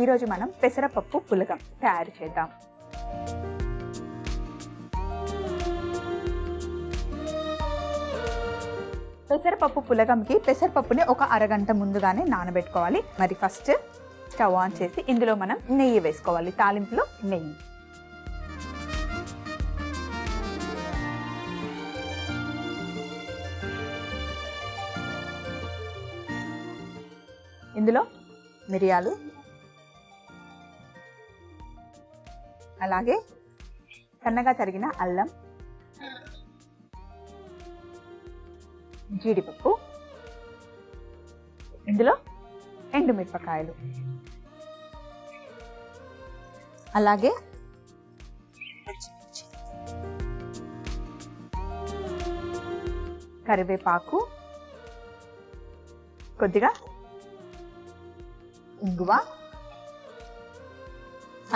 ఈరోజు మనం పెసరపప్పు పులగం తయారు చేద్దాం. పెసరపప్పు పులగంకి పెసరపప్పుని ఒక అరగంట ముందుగానే నానబెట్టుకోవాలి. మరి ఫస్ట్ స్టవ్ ఆన్ చేసి ఇందులో మనం నెయ్యి వేసుకోవాలి. తాలింపులో నెయ్యి, ఇందులో మిరియాలు, అలాగే సన్నగా తరిగిన అల్లం, జీడిపప్పు, ఇందులో ఎండుమిరపకాయలు, అలాగే కరివేపాకు, కొద్దిగా ఇంగువ,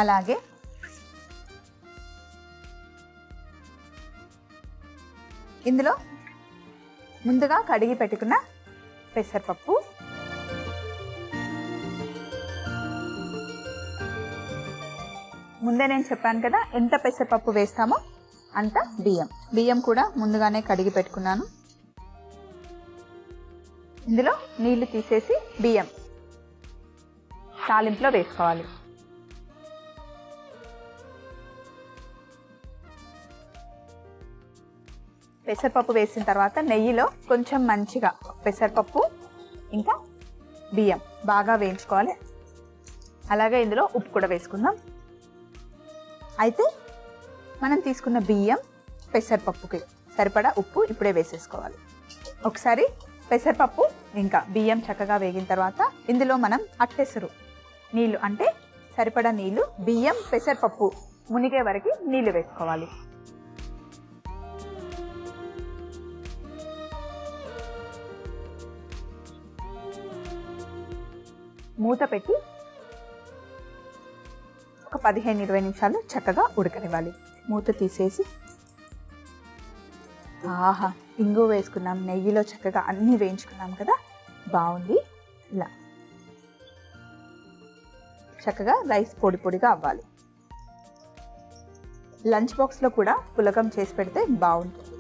అలాగే ఇందులో ముందుగా కడిగి పెట్టుకున్న పెసరపప్పు, ముందే నేను చెప్పాను కదా ఎంత పెసరపప్పు వేస్తామో అంత బియ్యం కూడా ముందుగానే కడిగి పెట్టుకున్నాను. ఇందులో నీళ్లు తీసేసి బియ్యం తాలింపులో వేసుకోవాలి. పెసరపప్పు వేసిన తర్వాత నెయ్యిలో కొంచెం మంచిగా పెసరపప్పు ఇంకా బియ్యం బాగా వేయించుకోవాలి. అలాగే ఇందులో ఉప్పు కూడా వేసుకుందాం. అయితే మనం తీసుకున్న బియ్యం పెసరపప్పుకి సరిపడా ఉప్పు ఇప్పుడే వేసేసుకోవాలి. ఒకసారి పెసరపప్పు ఇంకా బియ్యం చక్కగా వేగిన తర్వాత ఇందులో మనం అట్టెసరు నీళ్ళు, అంటే సరిపడా నీళ్ళు, బియ్యం పెసరపప్పు మునిగే వరకు నీళ్లు వేసుకోవాలి. మూత పెట్టి ఒక 15-20 నిమిషాలు చక్కగా ఉడకనివ్వాలి. మూత తీసేసి ఆహా ఇంగు వేసుకున్నాం, నెయ్యిలో చక్కగా అన్నీ వేయించుకున్నాం కదా, బాగుంది. ఇలా చక్కగా రైస్ పొడి పొడిగా అవ్వాలి. లంచ్ బాక్స్లో కూడా పులగం చేసి పెడితే బాగుంటుంది.